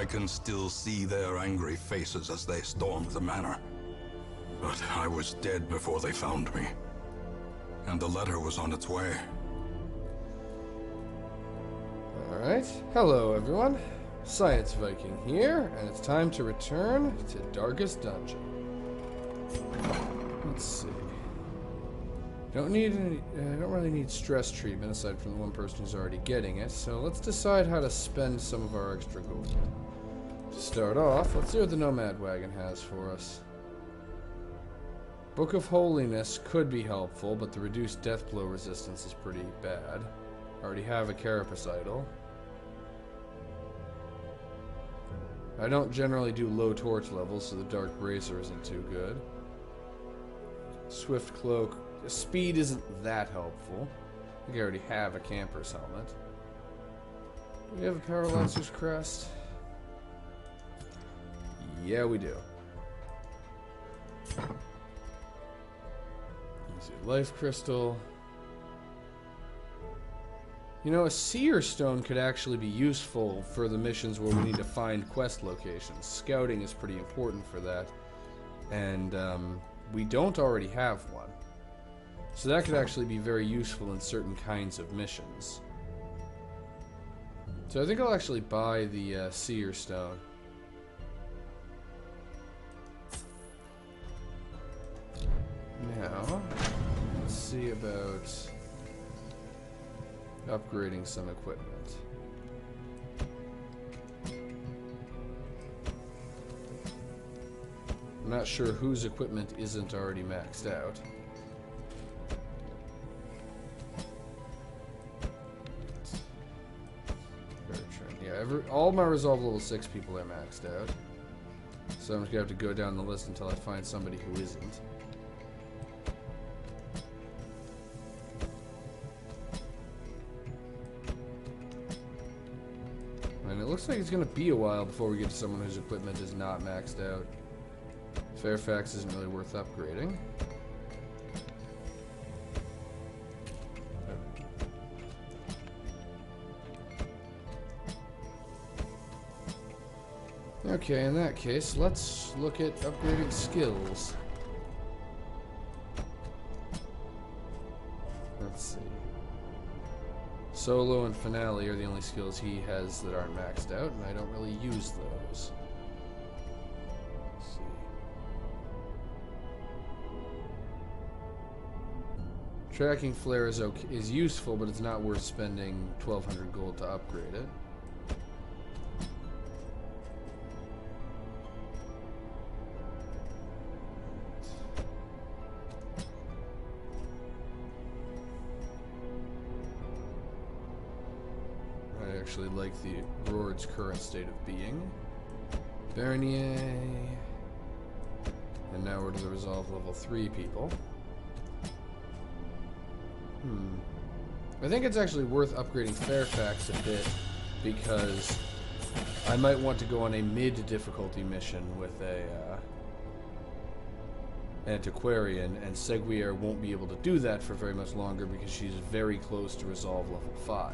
can still see their angry faces as they stormed the manor. But I was dead before they found me. And the letter was on its way. Alright. Hello, everyone. Science Viking here, and it's time to return to Darkest Dungeon. Let's see. Don't really need stress treatment aside from the one person who's already getting it, so let's decide how to spend some of our extra gold. To start off, let's see what the Nomad Wagon has for us. Book of Holiness could be helpful, but the reduced death blow resistance is pretty bad. I already have a Carapace Idol. I don't generally do low torch levels, so the Dark Bracer isn't too good. Swift Cloak. Speed isn't that helpful. I think I already have a Camper's Helmet. Do we have a Paralyzer's Crest? Yeah, we do. Let's see, Life Crystal. You know, a Seer Stone could actually be useful for the missions where we need to find quest locations. Scouting is pretty important for that. And, we don't already have one. So that could actually be very useful in certain kinds of missions. So I think I'll actually buy the Seer Stone. Now, let's see about upgrading some equipment. I'm not sure whose equipment isn't already maxed out. Yeah, all my Resolve level 6 people are maxed out. So I'm just gonna have to go down the list until I find somebody who isn't. And it looks like it's gonna be a while before we get to someone whose equipment is not maxed out. Fairfax isn't really worth upgrading. Okay, in that case, let's look at upgrading skills. Let's see. Solo and Finale are the only skills he has that aren't maxed out, and I don't really use those. Let's see. Tracking Flare is useful, but it's not worth spending 1,200 gold to upgrade it. I actually like the Roard's current state of being. Bernier. And now we're to the Resolve level 3 people. I think it's actually worth upgrading Fairfax a bit, because I might want to go on a mid-difficulty mission with a Antiquarian, and Seguier won't be able to do that for very much longer because she's very close to Resolve level 5.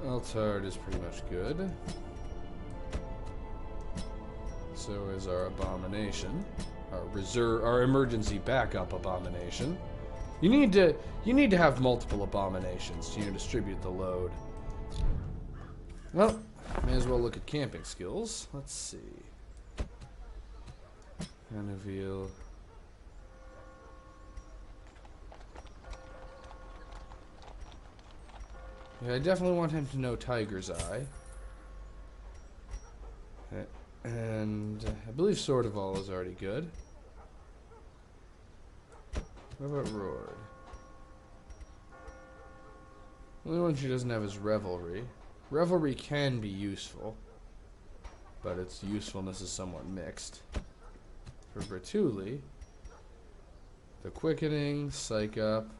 Altard is pretty much good. So is our Abomination, our emergency backup Abomination. You need to have multiple Abominations to distribute the load. Well, may as well look at camping skills. Let's see. Reveal. Yeah, I definitely want him to know Tiger's Eye. And I believe Sword of All is already good. What about Roard? The only one she doesn't have is Revelry. Revelry can be useful, but its usefulness is somewhat mixed. For Bertulli, the Quickening, Psych Up,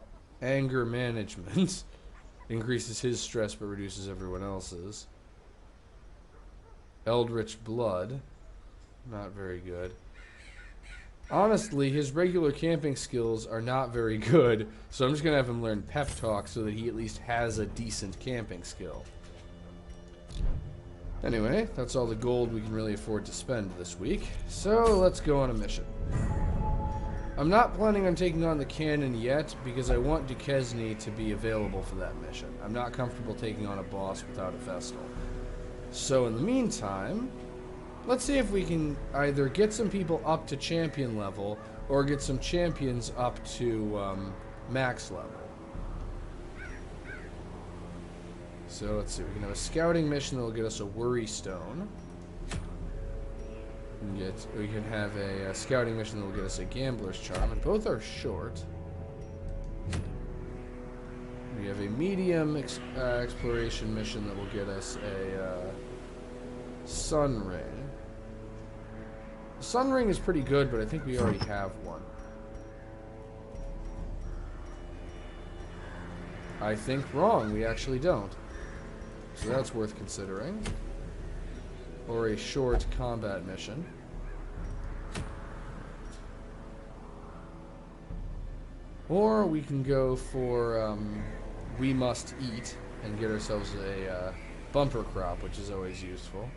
Anger Management. Increases his stress but reduces everyone else's. Eldritch Blood. Not very good. Honestly, his regular camping skills are not very good, so I'm just going to have him learn Pep Talk so that he at least has a decent camping skill. Anyway, that's all the gold we can really afford to spend this week, so let's go on a mission. I'm not planning on taking on the cannon yet, because I want Duquesne to be available for that mission. I'm not comfortable taking on a boss without a Vestal. So in the meantime, let's see if we can either get some people up to champion level, or get some champions up to max level. So let's see, we can have a scouting mission that will get us a worry stone. We can have a scouting mission that will get us a gambler's charm, and both are short. We have a medium exploration mission that will get us a sun ring. The sun ring is pretty good, but I think we already have one. I think wrong, we actually don't. So that's worth considering. Or a short combat mission. Or we can go for We Must Eat and get ourselves a bumper crop, which is always useful.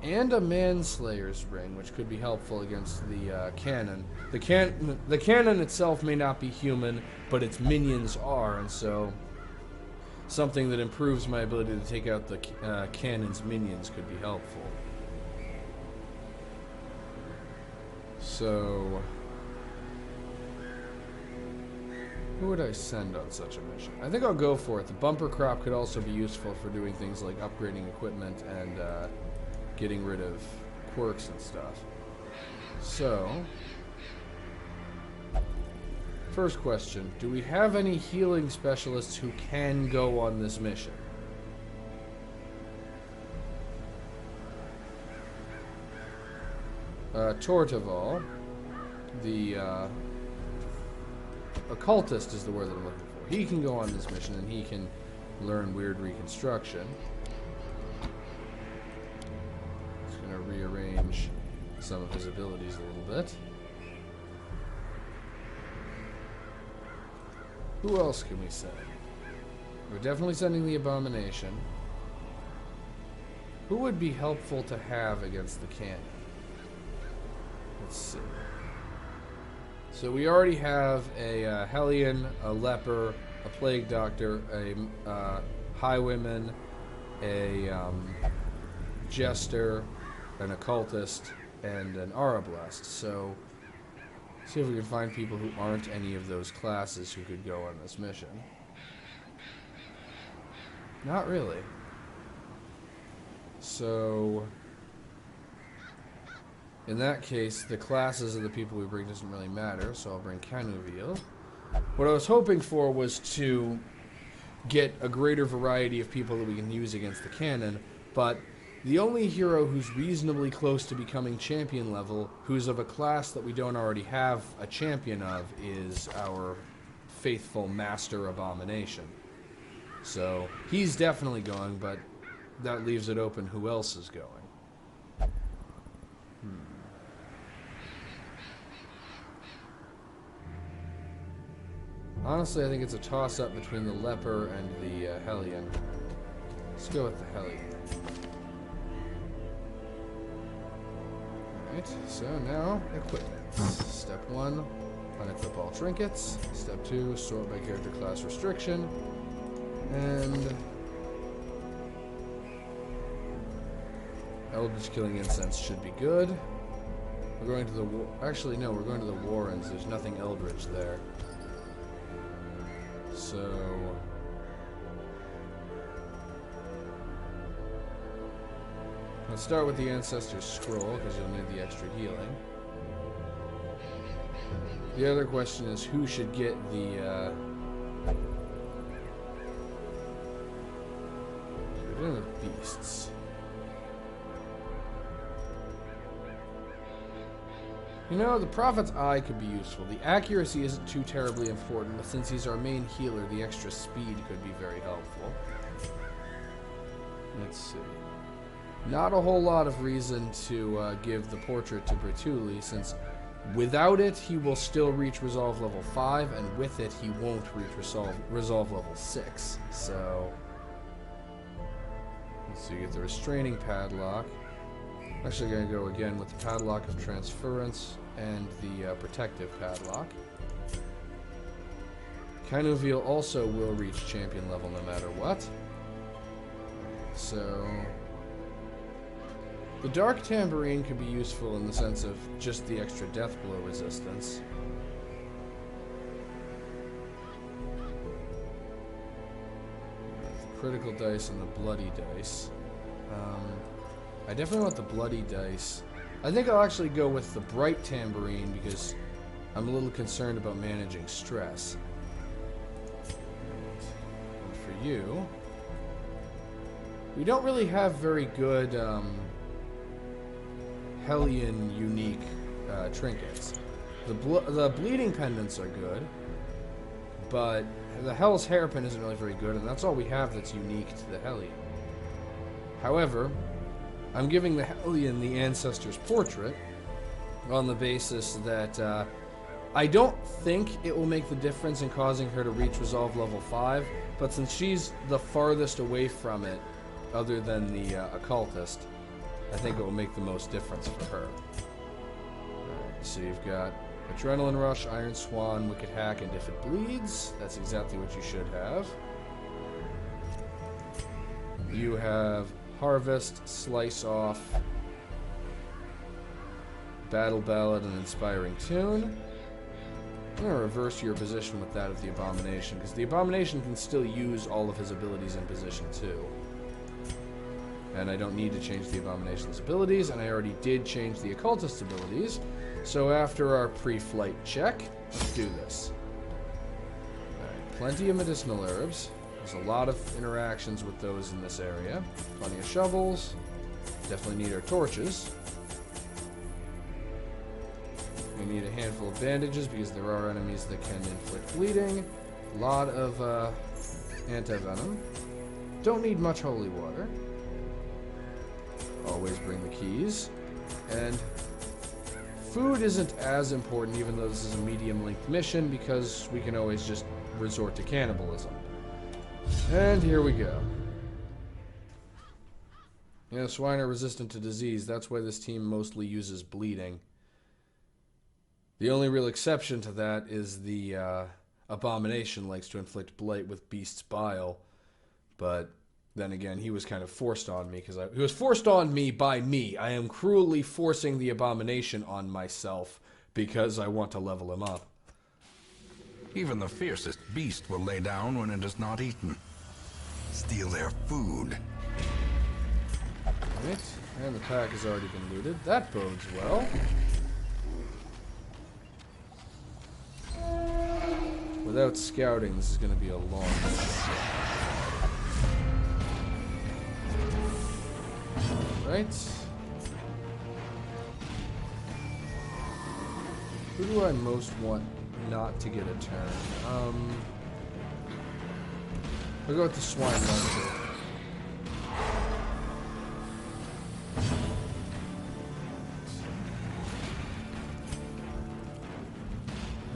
And a Manslayer's ring, which could be helpful against the cannon. The cannon itself may not be human, but its minions are, and so something that improves my ability to take out the cannon's minions could be helpful. So, who would I send on such a mission? I think I'll go for it. The bumper crop could also be useful for doing things like upgrading equipment and getting rid of quirks and stuff. So, first question, do we have any healing specialists who can go on this mission? Tortival, the occultist is the word that I'm looking for. He can go on this mission and he can learn weird reconstruction. Just going to rearrange some of his abilities a little bit. Who else can we send? We're definitely sending the Abomination. Who would be helpful to have against the cannon? Let's see. So we already have a Hellion, a Leper, a Plague Doctor, a Highwayman, a Jester, an Occultist, and an Arablast. So see if we can find people who aren't any of those classes who could go on this mission. Not really. So in that case, the classes of the people we bring doesn't really matter, so I'll bring Canuville. What I was hoping for was to get a greater variety of people that we can use against the cannon, but the only hero who's reasonably close to becoming champion level, who's of a class that we don't already have a champion of, is our faithful Master Abomination. So he's definitely going, but that leaves it open who else is going. Honestly, I think it's a toss-up between the Leper and the Hellion. Let's go with the Hellion. Alright, so now, equipment. Step 1, unequip all trinkets. Step 2, sort by character class restriction. And Eldritch Killing Incense should be good. We're going to the actually, no, we're going to the Warrens. There's nothing Eldritch there. So let's start with the Ancestor's Scroll, because you'll need the extra healing. The other question is who should get the we're dealing with beasts. You know, the Prophet's Eye could be useful. The accuracy isn't too terribly important, but since he's our main healer, the extra speed could be very helpful. Let's see. Not a whole lot of reason to give the portrait to Bertulli, since without it, he will still reach Resolve level 5, and with it, he won't reach Resolve level 6. So, let's see, get the Restraining Padlock. I'm actually going to go again with the Padlock of Transference and the Protective Padlock. Kainuviel also will reach champion level no matter what. So, the Dark Tambourine could be useful in the sense of just the extra death blow resistance. The critical dice and the bloody dice. I definitely want the bloody dice. I think I'll actually go with the Bright Tambourine because I'm a little concerned about managing stress. And for you, we don't really have very good Hellion unique trinkets. The bleeding pendants are good, but the Hell's Hairpin isn't really very good, and that's all we have that's unique to the Hellion. However, I'm giving the Hellion the Ancestor's Portrait on the basis that I don't think it will make the difference in causing her to reach Resolve level 5, but since she's the farthest away from it, other than the Occultist, I think it will make the most difference for her. Alright, so you've got Adrenaline Rush, Iron Swan, Wicked Hack, and If It Bleeds. That's exactly what you should have. You have Harvest, Slice Off, Battle Ballad, and Inspiring Tune. I'm going to reverse your position with that of the Abomination, because the Abomination can still use all of his abilities in position 2. And I don't need to change the Abomination's abilities, and I already did change the Occultist's abilities. So after our pre-flight check, let's do this. Alright, plenty of medicinal herbs. There's a lot of interactions with those in this area. Plenty of shovels. Definitely need our torches. We need a handful of bandages because there are enemies that can inflict bleeding. A lot of anti-venom. Don't need much holy water. Always bring the keys. And food isn't as important, even though this is a medium-length mission, because we can always just resort to cannibalism. And here we go. You know, swine are resistant to disease. That's why this team mostly uses bleeding. The only real exception to that is the Abomination likes to inflict blight with Beast's Bile. But then again, he was kind of forced on me, because he was forced on me by me. I am cruelly forcing the Abomination on myself because I want to level him up. Even the fiercest beast will lay down when it is not eaten. Steal their food. Alright, and the pack has already been looted. That bodes well. Without scouting, this is going to be a long mission. Alright. Who do I most want not to get a turn? I'll go with the Swine Luncher.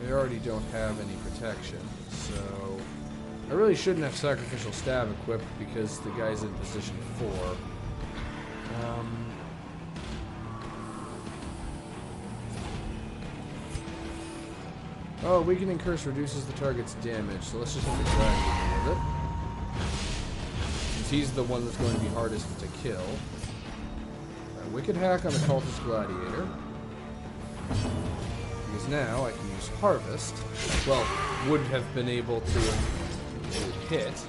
They already don't have any protection, so I really shouldn't have Sacrificial Stab equipped because the guy's in position 4. Oh, Weakening Curse reduces the target's damage, so let's just hit the Gladiator with it. Since he's the one that's going to be hardest to kill. Wicked Hack on the Cultist Gladiator. Because now I can use Harvest. Well, would have been able to hit.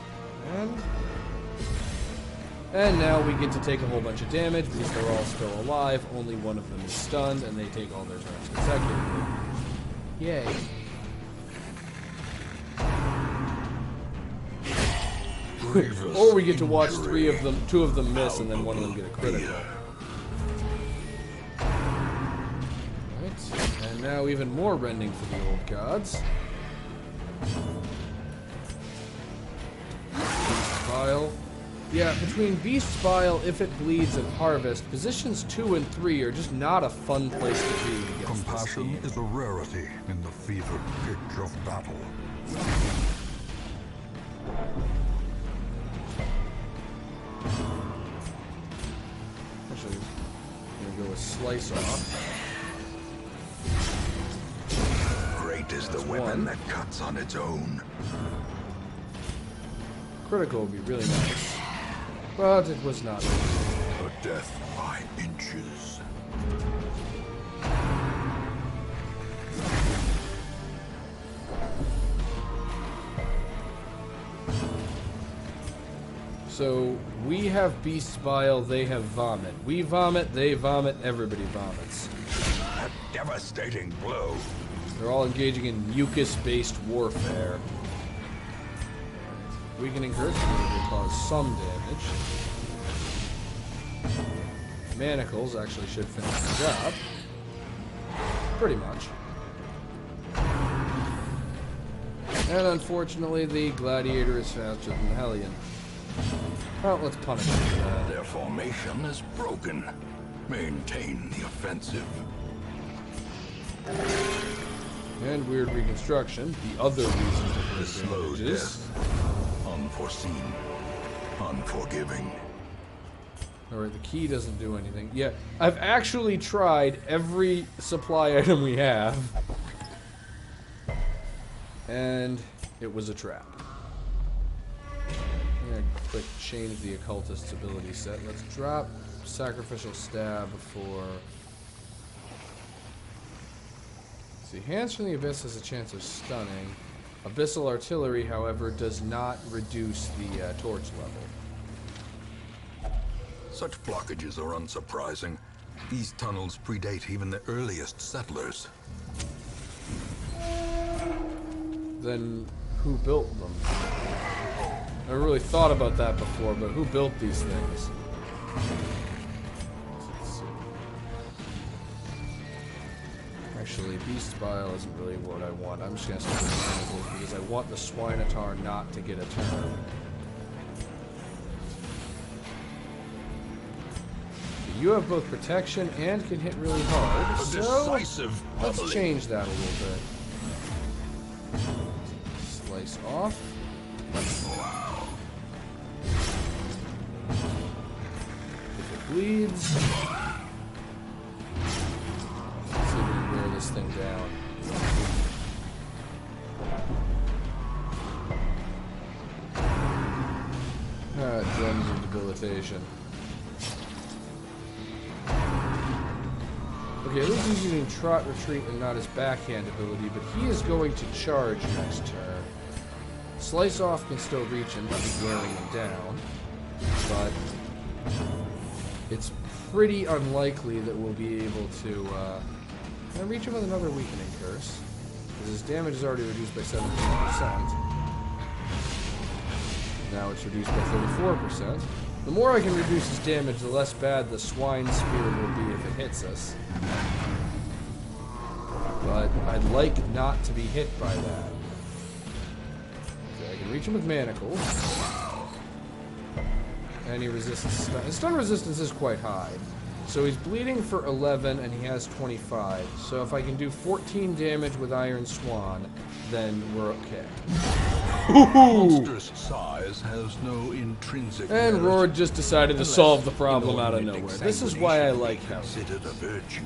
And now we get to take a whole bunch of damage because they're all still alive. Only one of them is stunned, and they take all their turns consecutively. Yay. Or we get to watch two of them miss, and then one of them get a critical. Alright. now even more rending for the old gods. Beast Bile. Yeah, between Beast Bile, if it bleeds, and Harvest, positions 2 and 3 are just not a fun place to be against Compassion this is a rarity in the fevered pitch of battle. Actually, I'm gonna go with Slice Off. Great is the That's weapon one. that cuts on its own. Critical would be really nice, but it was not. A death by inches. So, we have Beast Bile, they have Vomit. We vomit, they vomit, everybody vomits. A devastating blow. They're all engaging in mucus-based warfare. Weakening Curse will cause some damage. Manacles actually should finish the job. Pretty much. And unfortunately, the Gladiator is faster than the Hellion. Well, let's punish him for that. Their formation is broken. Maintain the offensive. And weird reconstruction. The other reason to The slow put advantages. death. Unforeseen. Unforgiving. Alright, the key doesn't do anything. Yeah, I've actually tried every supply item we have. And it was a trap. I'm gonna quick change the occultist's ability set. Let's drop sacrificial stab for... See, Hands from the Abyss has a chance of stunning. Abyssal Artillery, however, does not reduce the torch level. Such blockages are unsurprising. These tunnels predate even the earliest settlers. Then who built them? I never really thought about that before, but who built these things? Let's see. Actually, Beast Bile isn't really what I want. I'm just gonna stick with Manacles because I want the Swinotar not to get a turn. You have both protection and can hit really hard, A so decisive let's volley. change that a little bit. Slice off. Wow. If it bleeds, let's see if we can wear this thing down. Gems of debilitation. Okay, at least he's using Trot Retreat and not his backhand ability, but he is going to charge next turn. Slice Off can still reach him by wearing him down, but it's pretty unlikely that we'll be able to reach him with another Weakening Curse, because his damage is already reduced by 17%. Now it's reduced by 34%. The more I can reduce his damage, the less bad the Swine Spear will be if it hits us. But I'd like not to be hit by that. Okay, I can reach him with Manacles. And he resists stun. His stun resistance is quite high. So he's bleeding for 11 and he has 25. So if I can do 14 damage with Iron Swan, then we're okay. Monstrous size has no intrinsic And merit, Roar just decided to solve the problem out of nowhere. This is why I like him. considered a virtue.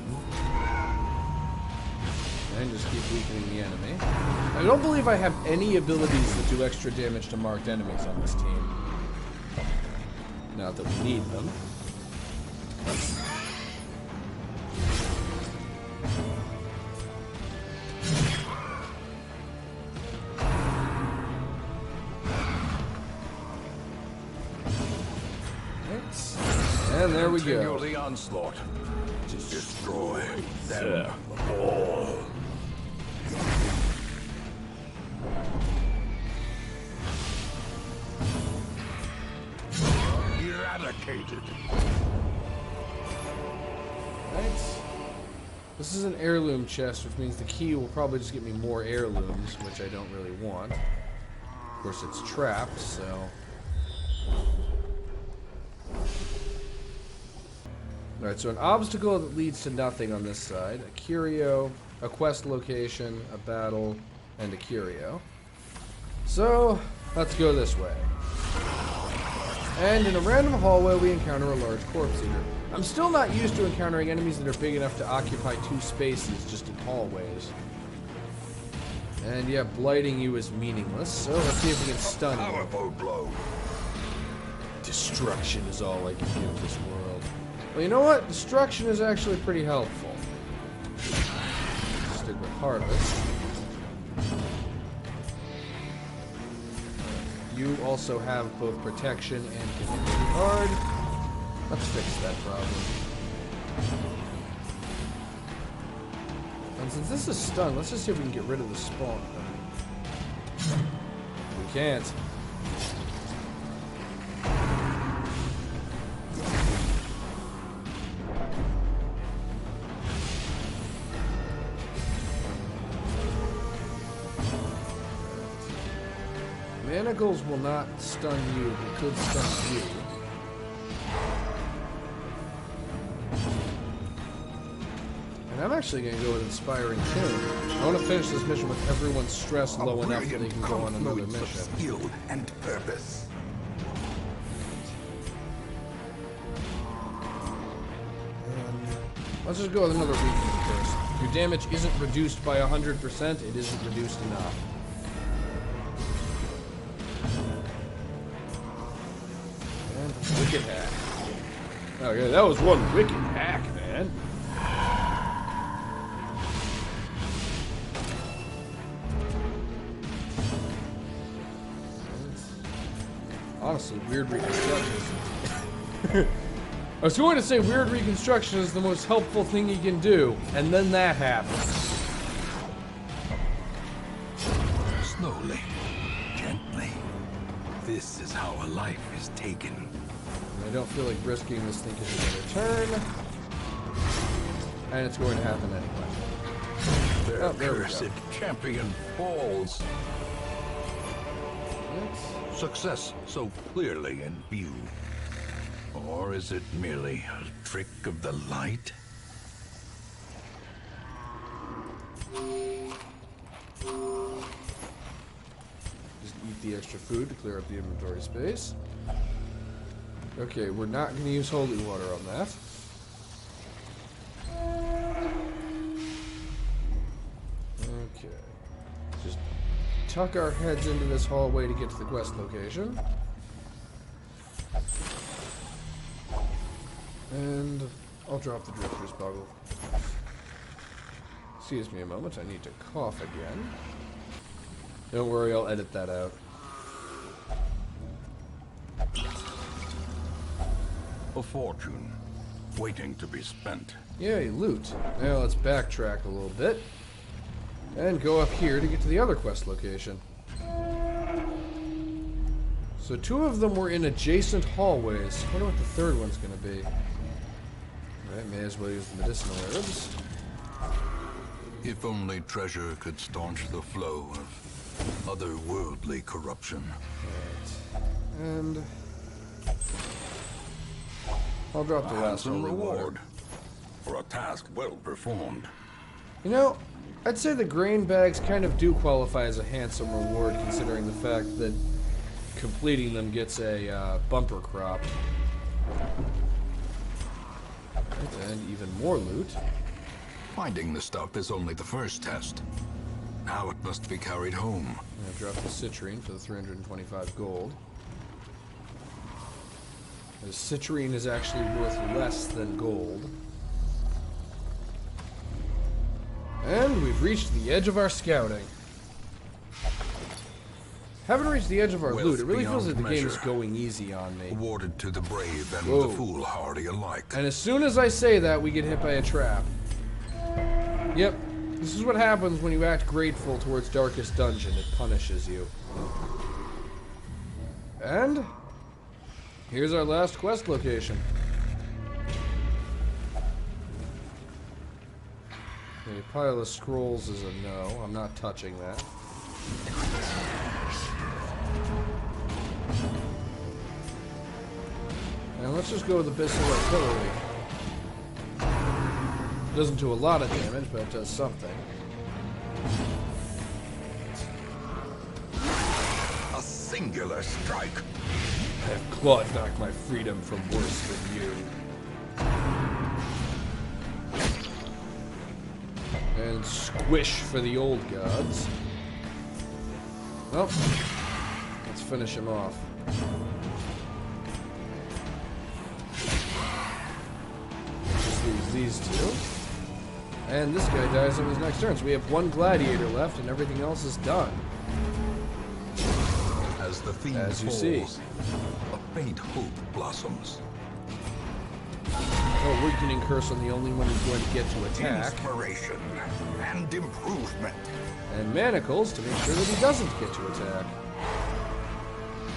And just keep weakening the enemy. I don't believe I have any abilities that do extra damage to marked enemies on this team. Not that we need them. And there we Continue go. the onslaught. Destroy them all. Eradicated. Right. This is an heirloom chest, which means the key will probably just get me more heirlooms, which I don't really want. Of course, it's trapped, so... Alright, so an obstacle that leads to nothing on this side. A curio, a quest location, a battle, and a curio. So, let's go this way. And in a random hallway, we encounter a large corpse eater. I'm still not used to encountering enemies that are big enough to occupy 2 spaces just in hallways. And yeah, blighting you is meaningless, so let's see if we can stun you. Powerful blow. Destruction is all I can give this world. Well, you know what? Destruction is actually pretty helpful. Stick with Harvest. You also have both protection and can hit really hard. Let's fix that problem. And since this is stunned, let's just see if we can get rid of the spawn. We can't. Manacles will not stun you, but could stun you. And I'm actually going to go with Inspiring Tune. I want to finish this mission with everyone's stress low enough that they can go on another mission. Skill and purpose. Let's just go with another weakening first. Your damage isn't reduced by 100%, it isn't reduced enough. Wicked hack. Okay, that was one wicked hack, man. Honestly, weird reconstruction. I was going to say weird reconstruction is the most helpful thing you can do, and then that happens. Slowly, gently. This is how a life is taken. I don't feel like risking this thing because another turn. And it's going to happen anyway. Their there we cursed go. champion falls. Success so clearly in view. Or is it merely a trick of the light? Just eat the extra food to clear up the inventory space. Okay, we're not going to use holy water on that. Okay. Just tuck our heads into this hallway to get to the quest location. And I'll drop the drifter's boggle. Excuse me a moment, I need to cough again. Don't worry, I'll edit that out. A fortune, waiting to be spent. Yay, loot. Now let's backtrack a little bit. And go up here to get to the other quest location. So 2 of them were in adjacent hallways. I wonder what the third one's going to be. Alright, may as well use the medicinal herbs. If only treasure could staunch the flow of otherworldly corruption. Right. And I'll drop the last Handsome holy water. reward for a task well performed. You know, I'd say the grain bags kind of do qualify as a handsome reward, considering the fact that completing them gets a bumper crop. Right, and even more loot. Finding the stuff is only the first test. Now it must be carried home. I've dropped the citrine for the 325 gold. The citrine is actually worth less than gold. And we've reached the edge of our scouting. Haven't reached the edge of our loot. It really feels like the game is going easy on me. Awarded to the brave and Whoa. the foolhardy alike. And as soon as I say that, we get hit by a trap. Yep, this is what happens when you act grateful towards Darkest Dungeon. It punishes you. And here's our last quest location. Okay, pile of scrolls is a no. I'm not touching that. And let's just go with Abyssal Artillery. Doesn't do a lot of damage, but it does something. A singular strike. I have clawed back my freedom from worse than you. And squish for the old gods. Well, let's finish him off. Just leaves these two. And this guy dies on his next turn, so we have one gladiator left and everything else is done. As the theme As you falls, see. a faint hope blossoms. Oh, weakening curse on the only one who's going to get to attack. Inspiration and improvement. And manacles to make sure that he doesn't get to attack.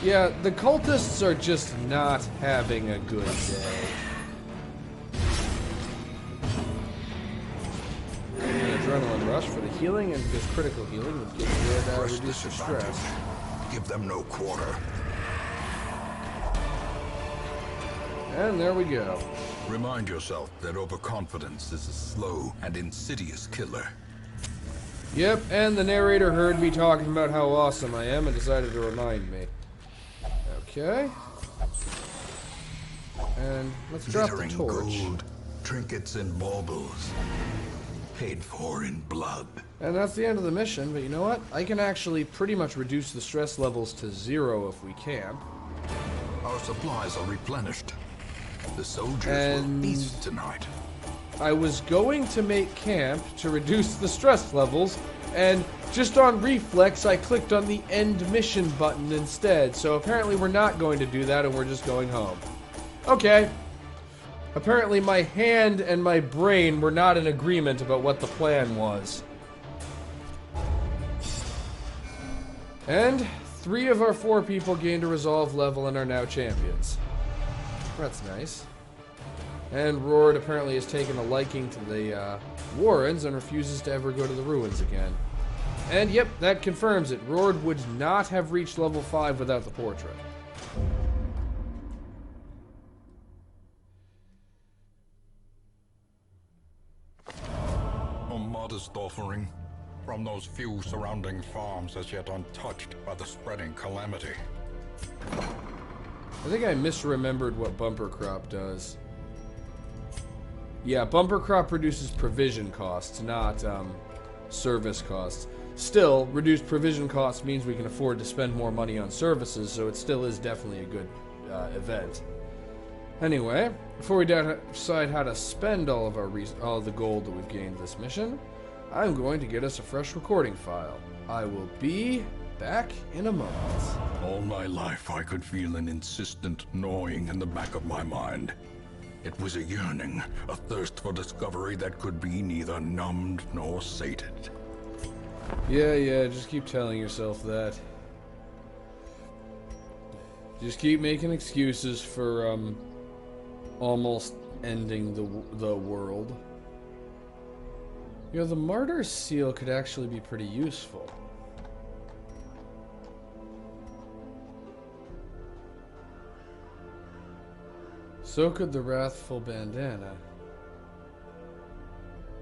Yeah, the cultists are just not having a good day. An adrenaline rush for the healing, and because critical healing would reduce your stress. Give them no quarter. And there we go. Remind yourself that overconfidence is a slow and insidious killer. Yep, and the narrator heard me talking about how awesome I am and decided to remind me. Okay. And let's drop the Glittering torch. gold, trinkets and baubles, paid for in blood. And that's the end of the mission, but you know what? I can actually pretty much reduce the stress levels to 0 if we camp. Our supplies are replenished. The soldiers And will feast tonight. I was going to make camp to reduce the stress levels, and just on reflex, I clicked on the end mission button instead. So apparently we're not going to do that, and we're just going home. Okay. Apparently my hand and my brain were not in agreement about what the plan was. And 3 of our 4 people gained a resolve level and are now champions. That's nice. And Rord apparently has taken a liking to the Warrens and refuses to ever go to the ruins again. And yep, that confirms it. Rord would not have reached level 5 without the portrait. A modest offering from those few surrounding farms as yet untouched by the spreading calamity. I think I misremembered what bumper crop does. Yeah, bumper crop reduces provision costs, not service costs. Still, reduced provision costs means we can afford to spend more money on services, so it still is definitely a good event. Anyway, before we decide how to spend all of the gold that we've gained this mission, I'm going to get us a fresh recording file. I will be back in a moment. All my life I could feel an insistent gnawing in the back of my mind. It was a yearning, a thirst for discovery that could be neither numbed nor sated. Yeah, just keep telling yourself that. Just keep making excuses for, almost ending the world. You know, the Martyr's Seal could actually be pretty useful. So could the Wrathful Bandana.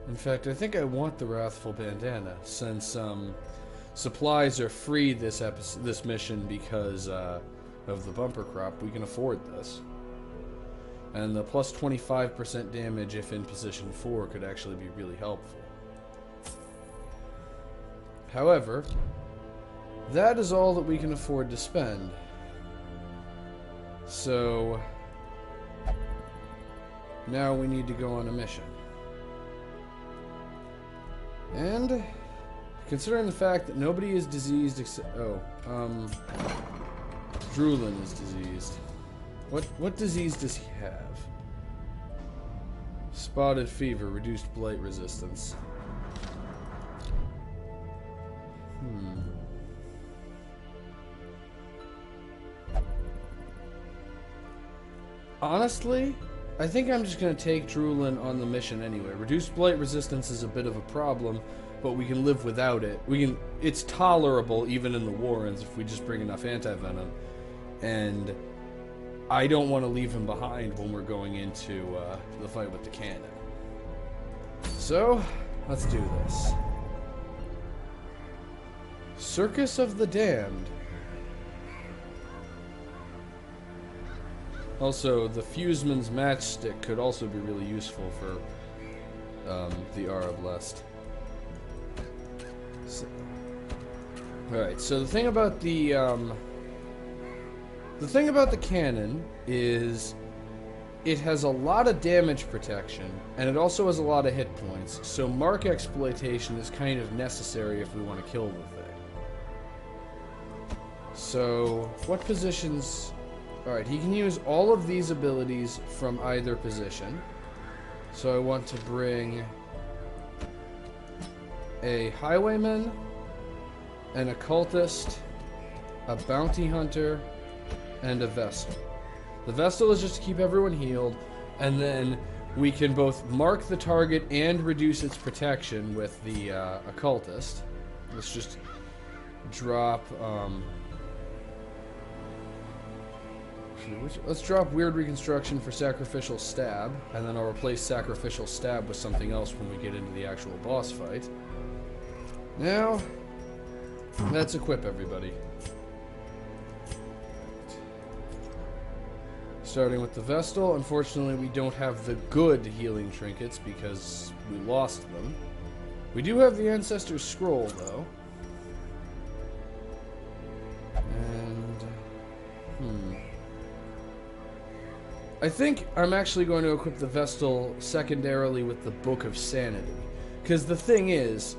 In fact, I think I want the Wrathful Bandana, since supplies are free this mission because of the bumper crop. We can afford this. And the plus 25% damage if in position 4 could actually be really helpful. However, that is all that we can afford to spend. So now we need to go on a mission. And considering the fact that nobody is diseased except... Drulin is diseased. What disease does he have? Spotted fever, reduced blight resistance. Honestly, I think I'm just going to take Drulin on the mission anyway. Reduced blight resistance is a bit of a problem, but we can live without it. It's tolerable even in the Warrens if we just bring enough anti-venom. And I don't want to leave him behind when we're going into the fight with the cannon. So, let's do this. Circus of the Damned. Also, the Fuseman's matchstick could also be really useful for the Aura of Lust. So, alright, so the thing about the cannon is it has a lot of damage protection, and it also has a lot of hit points, so mark exploitation is kind of necessary if we want to kill the thing. So, what positions... Alright, he can use all of these abilities from either position. So I want to bring a Highwayman, an Occultist, a Bounty Hunter, and a Vestal. The Vestal is just to keep everyone healed, and then we can both mark the target and reduce its protection with the Occultist. Let's just drop... Let's drop Weird Reconstruction for Sacrificial Stab, and then I'll replace Sacrificial Stab with something else when we get into the actual boss fight. Now, let's equip everybody. Starting with the Vestal, unfortunately we don't have the good healing trinkets because we lost them. We do have the Ancestor's Scroll, though. I think I'm actually going to equip the Vestal secondarily with the Book of Sanity. Because the thing is,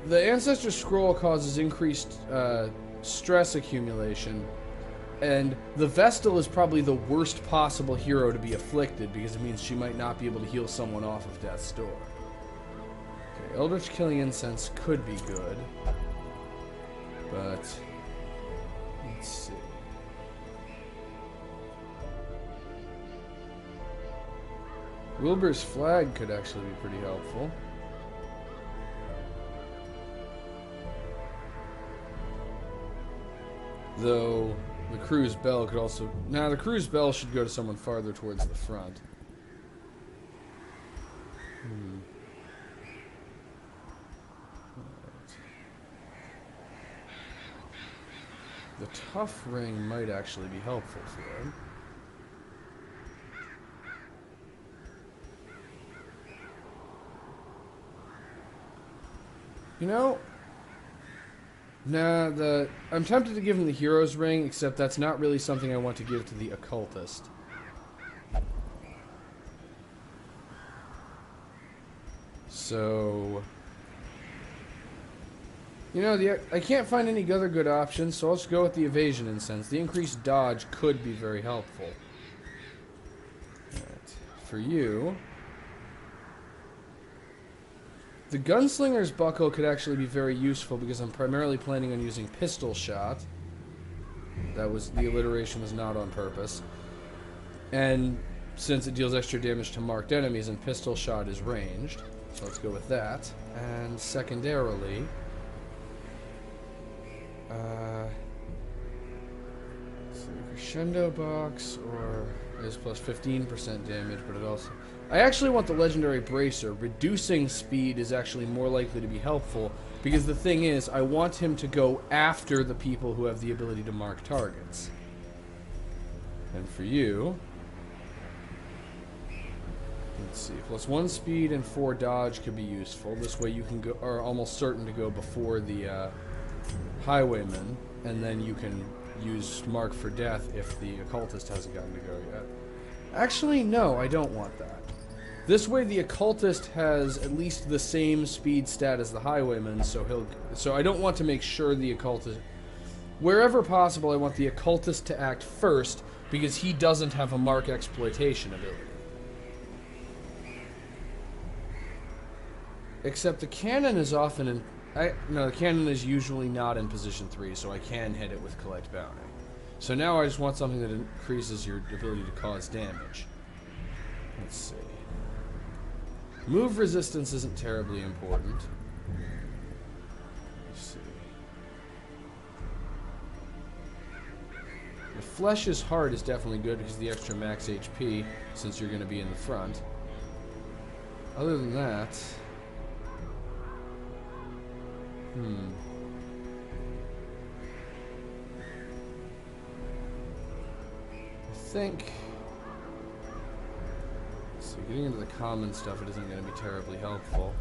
the Ancestor's Scroll causes increased stress accumulation, and the Vestal is probably the worst possible hero to be afflicted because it means she might not be able to heal someone off of Death's Door. Okay, Eldritch Killing Incense could be good, but let's see. Wilbur's Flag could actually be pretty helpful. Though, the Crew's Bell could also... Nah, the Crew's Bell should go to someone farther towards the front. The Tough Ring might actually be helpful for him. You know, nah, I'm tempted to give him the Hero's Ring, except that's not really something I want to give to the Occultist. So, you know, I can't find any other good options, so I'll just go with the Evasion Incense. The increased dodge could be very helpful. Alright, for you... The Gunslinger's Buckle could actually be very useful because I'm primarily planning on using Pistol Shot. The alliteration was not on purpose. And since it deals extra damage to marked enemies and Pistol Shot is ranged, so let's go with that. And secondarily, Crescendo Box, or is plus 15% damage, but it also... I actually want the Legendary Bracer. Reducing speed is actually more likely to be helpful, because the thing is, I want him to go after the people who have the ability to mark targets. And for you... Let's see, plus 1 speed and 4 dodge could be useful. This way you can go, are almost certain to go before the Highwayman, and then you can use Mark for Death if the Occultist hasn't gotten to go yet. Actually, no, I don't want that. This way the Occultist has at least the same speed stat as the Highwayman, so I don't want to make sure the Occultist... Wherever possible, I want the Occultist to act first, because he doesn't have a Mark Exploitation ability. Except the cannon is often in... No, the cannon is usually not in position 3, so I can hit it with Collect Bounty. So now I just want something that increases your ability to cause damage. Let's see. Move resistance isn't terribly important. Let's see. The flesh is hard is definitely good because of the extra max HP, since you're going to be in the front. Other than that... I think... So getting into the common stuff, it isn't going to be terribly helpful.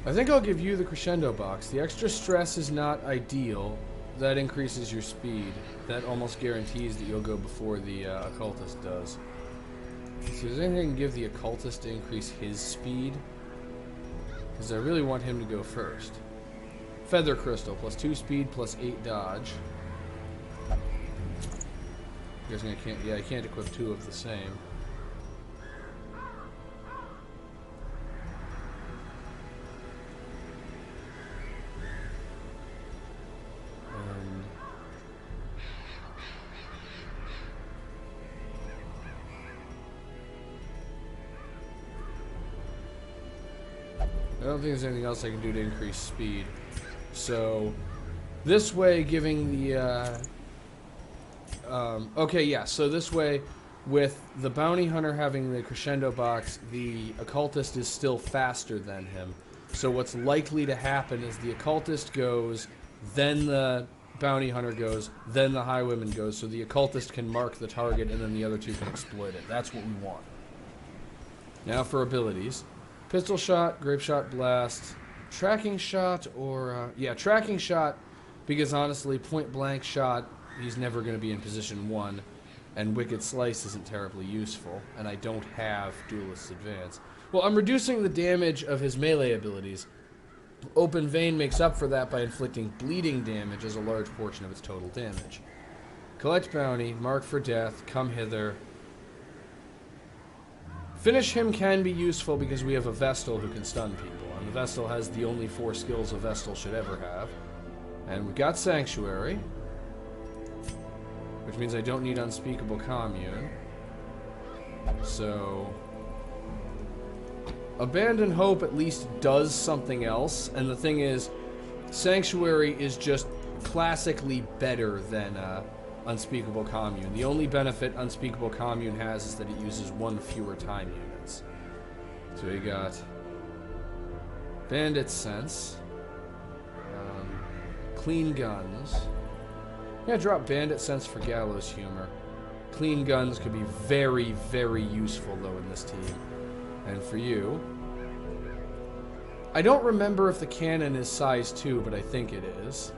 I think I'll give you the crescendo box. The extra stress is not ideal. That increases your speed. That almost guarantees that you'll go before the occultist does. So is there anything I can give the occultist to increase his speed? Because I really want him to go first. Feather crystal, plus 2 speed, plus 8 dodge. I'm guessing I can't, yeah, I can't equip 2 of the same. I don't think there's anything else I can do to increase speed. So, this way giving the, okay, yeah, so this way, with the bounty hunter having the crescendo box, the occultist is still faster than him. So what's likely to happen is the occultist goes, then the bounty hunter goes, then the highwayman goes, so the occultist can mark the target and then the other two can exploit it. That's what we want. Now for abilities. Pistol shot, grape shot, blast, tracking shot, or, yeah, tracking shot, because honestly, point blank shot, he's never going to be in position 1, and wicked slice isn't terribly useful, and I don't have duelist's advance. Well, I'm reducing the damage of his melee abilities. Open vein makes up for that by inflicting bleeding damage as a large portion of its total damage. Collect bounty, mark for death, come hither. Finish him can be useful because we have a Vestal who can stun people, and the Vestal has the only 4 skills a Vestal should ever have. And we've got Sanctuary, which means I don't need Unspeakable Commune. So... Abandon Hope at least does something else, and the thing is, Sanctuary is just classically better than Unspeakable Commune. The only benefit Unspeakable Commune has is that it uses 1 fewer time units. So we got Bandit Sense, Clean Guns. I'm gonna drop Bandit Sense for Gallows Humor. Clean Guns could be very, very useful though in this team. And for you, I don't remember if the cannon is size 2, but I think it is.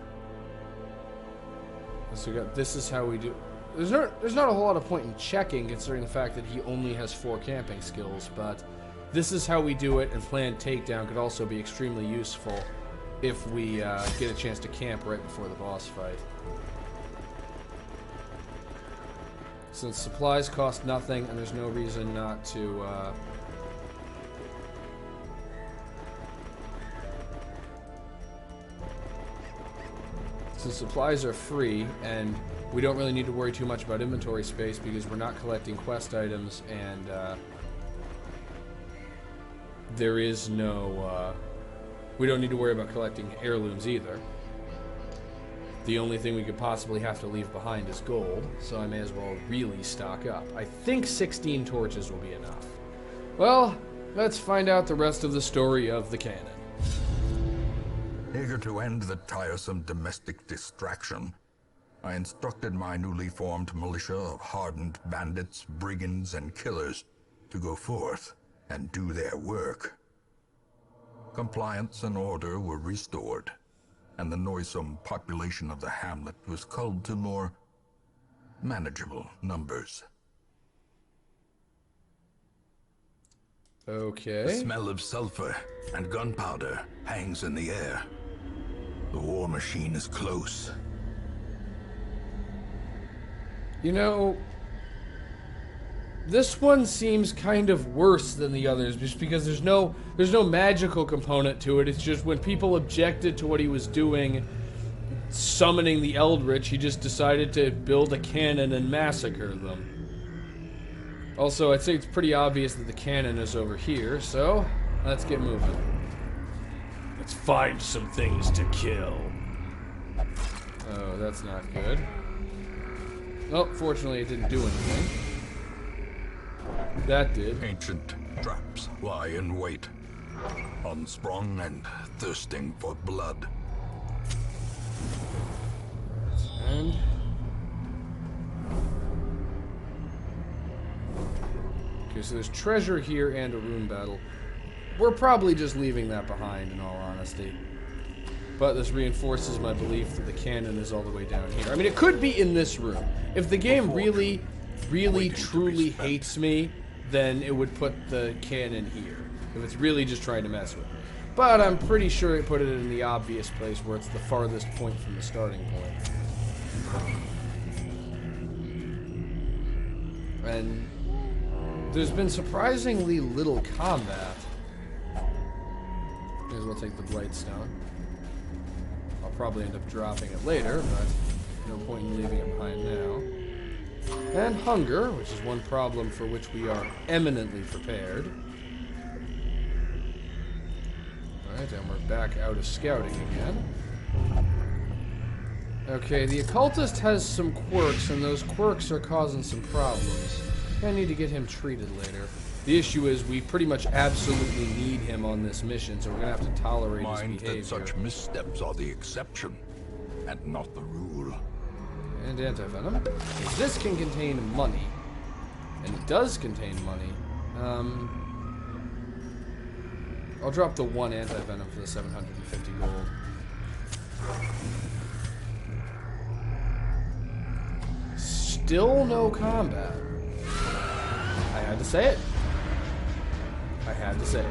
So we got, this is how we do. There's not a whole lot of point in checking, considering the fact that he only has 4 camping skills, but this is how we do it, and planned takedown could also be extremely useful if we get a chance to camp right before the boss fight. Since supplies cost nothing, and there's no reason not to... Since supplies are free, and we don't really need to worry too much about inventory space because we're not collecting quest items, and there is no... we don't need to worry about collecting heirlooms either. The only thing we could possibly have to leave behind is gold, so I may as well really stock up. I think 16 torches will be enough. Well, let's find out the rest of the story of the cannon. Eager to end the tiresome domestic distraction, I instructed my newly formed militia of hardened bandits, brigands, and killers to go forth and do their work. Compliance and order were restored, and the noisome population of the hamlet was culled to more manageable numbers. Okay. The smell of sulfur and gunpowder hangs in the air. The war machine is close. You know, this one seems kind of worse than the others, just because there's no magical component to it. It's just when people objected to what he was doing, summoning the Eldritch, he just decided to build a cannon and massacre them. Also, I'd say it's pretty obvious that the cannon is over here, so let's get moving. Let's find some things to kill. Oh, that's not good. Oh, fortunately it didn't do anything. That did. Ancient traps lie in wait, unsprung and thirsting for blood. And okay, so there's treasure here and a rune battle. We're probably just leaving that behind, in all honesty. But this reinforces my belief that the cannon is all the way down here. I mean, it could be in this room. If the game really, truly hates me, then it would put the cannon here. If it's really just trying to mess with me. But I'm pretty sure it put it in the obvious place where it's the farthest point from the starting point. And there's been surprisingly little combat. May as well take the Blightstone. I'll probably end up dropping it later, but no point in leaving it behind now. And hunger, which is one problem for which we are eminently prepared. Alright, and we're back out of scouting again. Okay, the occultist has some quirks, and those quirks are causing some problems. I need to get him treated later. The issue is we pretty much absolutely need him on this mission, so we're gonna have to tolerate his behavior. Mind that such missteps are the exception, and not the rule. And anti-venom. This can contain money. And it does contain money. I'll drop the one anti-venom for the 750 gold. Still no combat. I had to say it. I had to say it.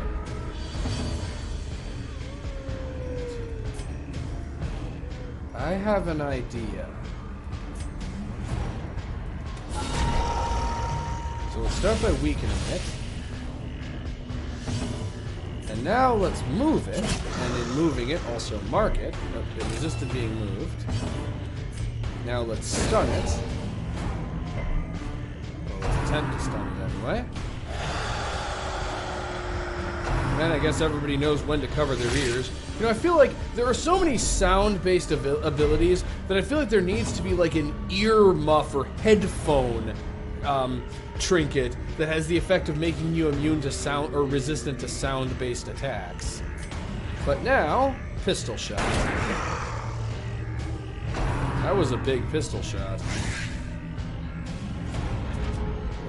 I have an idea. So let's start by weakening it. And now let's move it. And in moving it, also mark it. Oh, it resisted being moved. Now let's stun it. Well, let's attempt to stun it anyway. And I guess everybody knows when to cover their ears. You know, I feel like there are so many sound-based abilities that I feel like there needs to be like an ear muff or headphone trinket that has the effect of making you immune to sound or resistant to sound-based attacks. But now, pistol shot. That was a big pistol shot.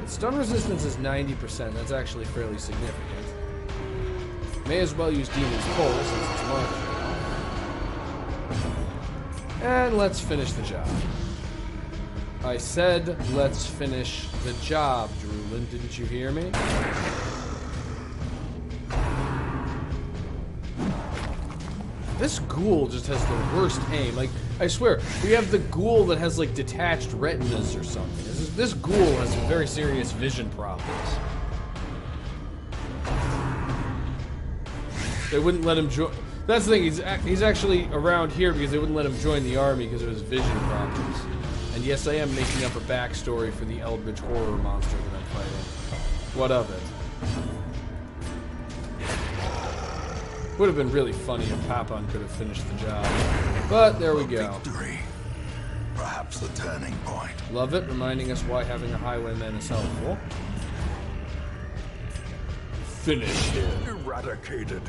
Stun resistance is 90%. That's actually fairly significant. May as well use Demon's Pull since it's marked. And let's finish the job. I said, let's finish the job, Drulin. Didn't you hear me? This ghoul just has the worst aim. Like, I swear, we have the ghoul that has, like, detached retinas or something. This ghoul has some very serious vision problems. They wouldn't let him join. That's the thing, he's actually around here because they wouldn't let him join the army because of his vision problems. And yes, I am making up a backstory for the Eldritch horror monster that I'm fighting. What of it? Would have been really funny if Papon could have finished the job. But there we go. Victory. Perhaps the turning point. Love it, reminding us why having a highwayman is helpful. Finish him. Eradicated.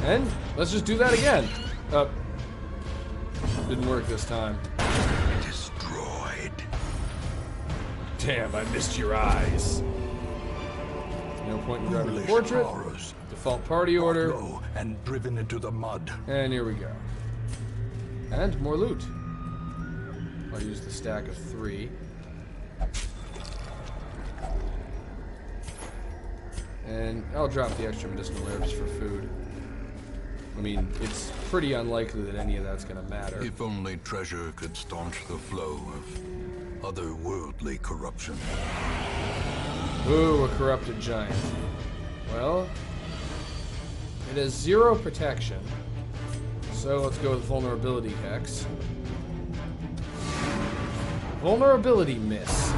And let's just do that again. Didn't work this time. Destroyed. Damn, I missed your eyes. No point in grabbing the portrait. Horrors. Default party order. And driven into the mud. And here we go. And more loot. I'll use the stack of 3. And I'll drop the extra medicinal herbs for food. I mean, it's pretty unlikely that any of that's gonna matter. If only treasure could staunch the flow of otherworldly corruption. Ooh, a corrupted giant. Well, it has 0 protection, So let's go with vulnerability hex. Vulnerability miss.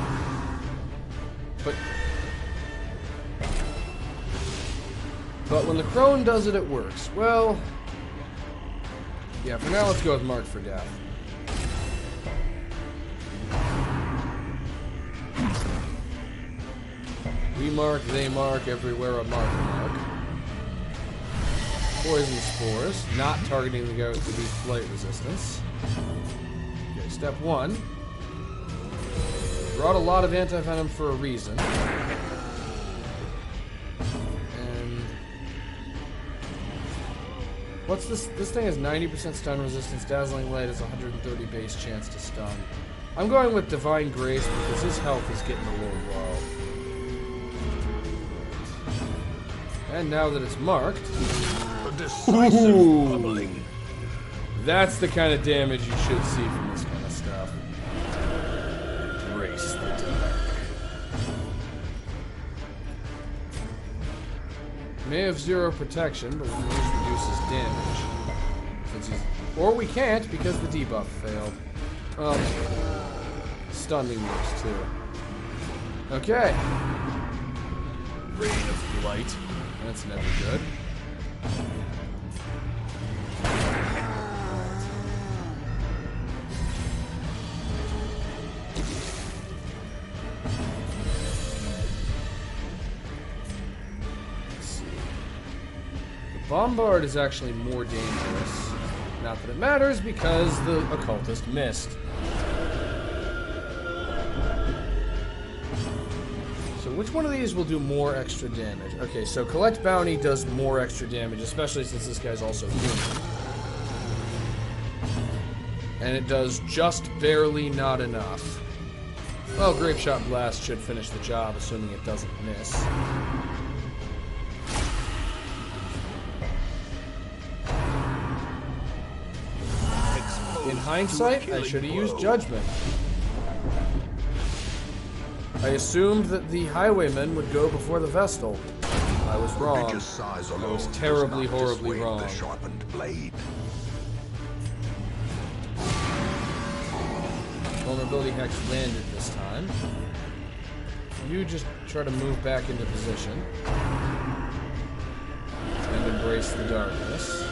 But when the crone does it, it works. Well, yeah, for now let's go with mark for death. We mark, they mark, everywhere a mark. Poison spores, not targeting the guy with reduced flight resistance. Okay, step 1. Brought a lot of anti-venom for a reason. And what's this? This thing has 90% stun resistance. Dazzling Light has 130 base chance to stun. I'm going with Divine Grace because his health is getting a little low. And now that it's marked, A decisive bubbling. That's the kind of damage you should see from this kind of stuff. Brace the dark. May have 0 protection, but we can always reduce his damage. Since he's, or we can't because the debuff failed. Stunning works too. Okay. Rain of Light. That's never good. Let's see. The Bombard is actually more dangerous. Not that it matters because the Occultist missed. Which one of these will do more extra damage? Okay, so Collect Bounty does more extra damage, especially since this guy's also human. And it does just barely not enough. Well, Grape Shot Blast should finish the job, assuming it doesn't miss. In hindsight, I should have used Judgment. I assumed that the Highwayman would go before the Vestal. I was wrong. I was terribly, horribly wrong. The sharpened blade. Vulnerability Hex landed this time. You just try to move back into position. And embrace the darkness.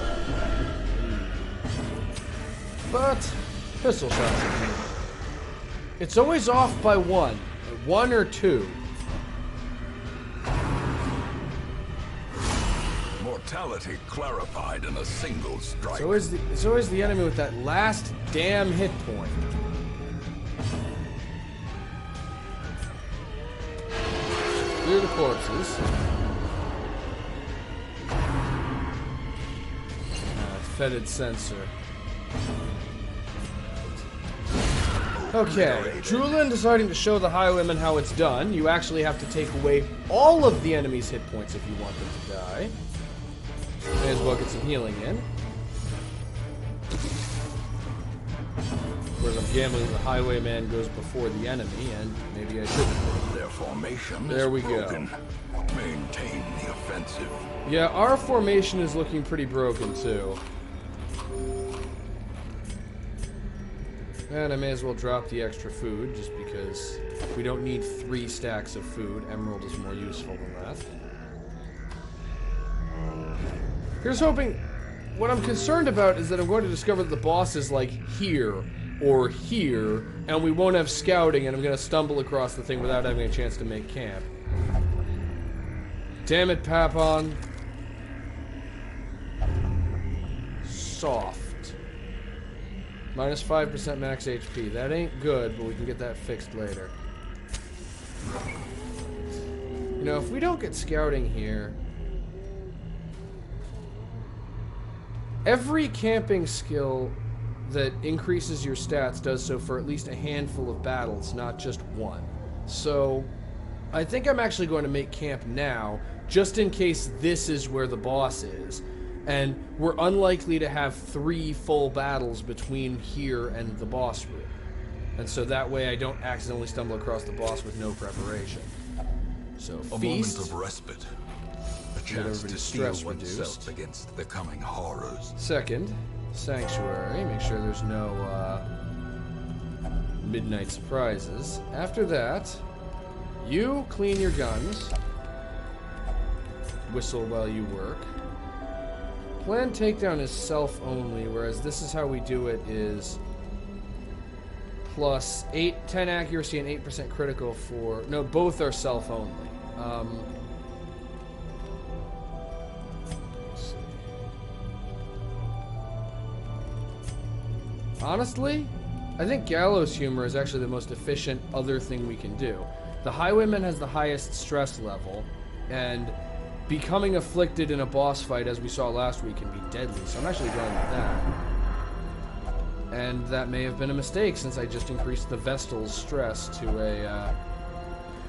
But, pistol shots. It's always off by 1. 1 or 2. Mortality clarified in a single strike. It's always the enemy with that last damn hit point. Clear the corpses. Fetid sensor. Okay, Drulin deciding to show the Highwaymen how it's done. You actually have to take away all of the enemy's hit points if you want them to die. May as well get some healing in. Of course, I'm gambling the Highwayman goes before the enemy, and maybe I shouldn't. Their formation There we is broken. go. Maintain the offensive. Yeah, our formation is looking pretty broken, too. And I may as well drop the extra food, just because we don't need 3 stacks of food. Emerald is more useful than that. Here's hoping... What I'm concerned about is that I'm going to discover that the boss is, like, here, or here, and we won't have scouting, and I'm going to stumble across the thing without having a chance to make camp. Damn it, Papon. Soft. Minus 5% max HP. That ain't good, but we can get that fixed later. You know, if we don't get scouting here... Every camping skill that increases your stats does so for at least a handful of battles, not just one. So, I think I'm actually going to make camp now, just in case this is where the boss is. And we're unlikely to have 3 full battles between here and the boss room. And so that way I don't accidentally stumble across the boss with no preparation. So, A feast. moment of respite. A chance to steel stress oneself reduced. against the coming horrors. Second, sanctuary. Make sure there's no midnight surprises. After that, you clean your guns. Whistle while you work. Planned takedown is self only, whereas this is how we do it is plus 10 accuracy and 8% critical for... No, both are self only. Let's see. Honestly, I think gallows humor is actually the most efficient other thing we can do. The highwayman has the highest stress level, and becoming afflicted in a boss fight, as we saw last week, can be deadly, so I'm actually going with that. And that may have been a mistake, since I just increased the Vestal's stress to a,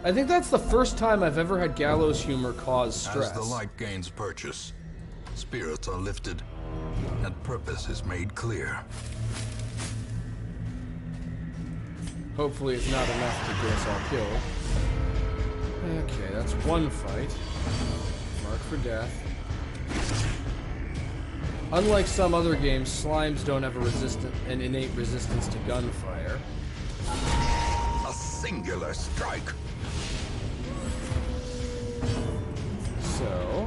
I think that's the first time I've ever had gallows humor cause stress. As the light gains purchase, spirits are lifted, and purpose is made clear. Hopefully it's not enough to get us all killed. Okay, that's one fight. Mark for death. Unlike some other games, slimes don't have an innate resistance to gunfire. A singular strike. So...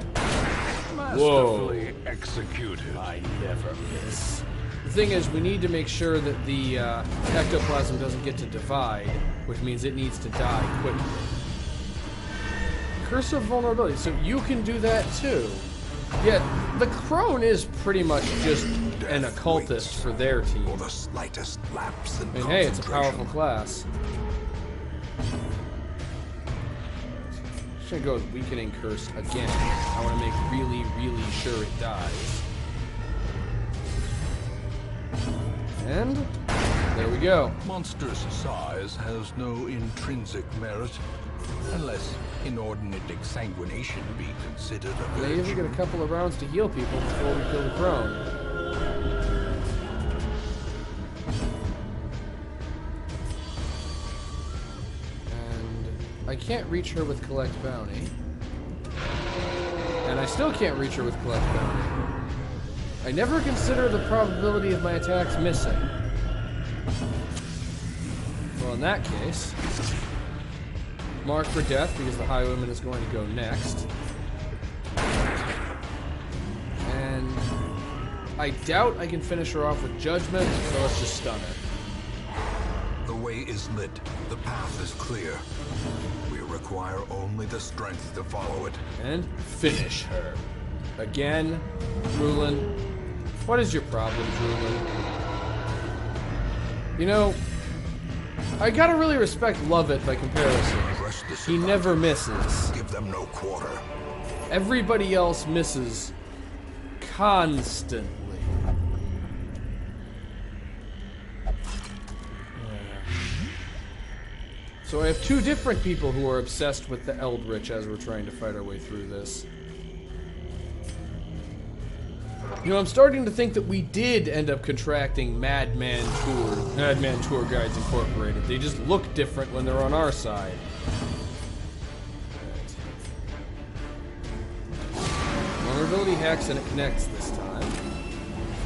Masterfully executed. I never miss. The thing is, we need to make sure that the ectoplasm doesn't get to divide, which means it needs to die quickly. Curse of vulnerability, so you can do that too. Yeah, the crone is pretty much just an occultist for their team. For the slightest lapse in Hey, it's a powerful class. Should go with weakening curse again. I want to make really, really sure it dies. And there we go. Monstrous size has no intrinsic merit, unless inordinate exsanguination be considered a They even get a couple of rounds to heal people before we kill the crone. And I can't reach her with collect bounty. And I still can't reach her with collect bounty. I never consider the probability of my attacks missing. Well, in that case, mark for death because the highwayman is going to go next. And I doubt I can finish her off with judgment, so let's just stun her. The way is lit. The path is clear. We require only the strength to follow it. And finish her. Again, Rulin. What is your problem, Rulin? You know, I gotta really respect Lovett by comparison. He never misses. Give them no quarter. Everybody else misses constantly. So I have two different people who are obsessed with the Eldritch as we're trying to fight our way through this. You know, I'm starting to think that we did end up contracting Madman Tour Guides Incorporated. They just look different when they're on our side. Vulnerability Hex, and it connects this time.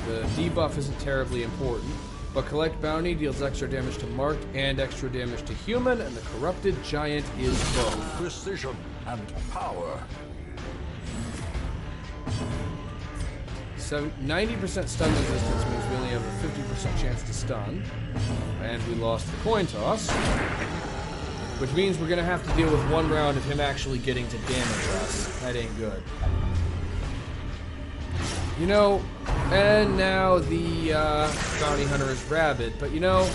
The debuff isn't terribly important, but Collect Bounty deals extra damage to Marked and extra damage to Human, and the Corrupted Giant is both. Precision and power. 90% stun resistance means we only have a 50% chance to stun. And we lost the coin toss. Which means we're going to have to deal with one round of him actually getting to damage us. That ain't good. You know, and now the bounty hunter is rabid. But you know,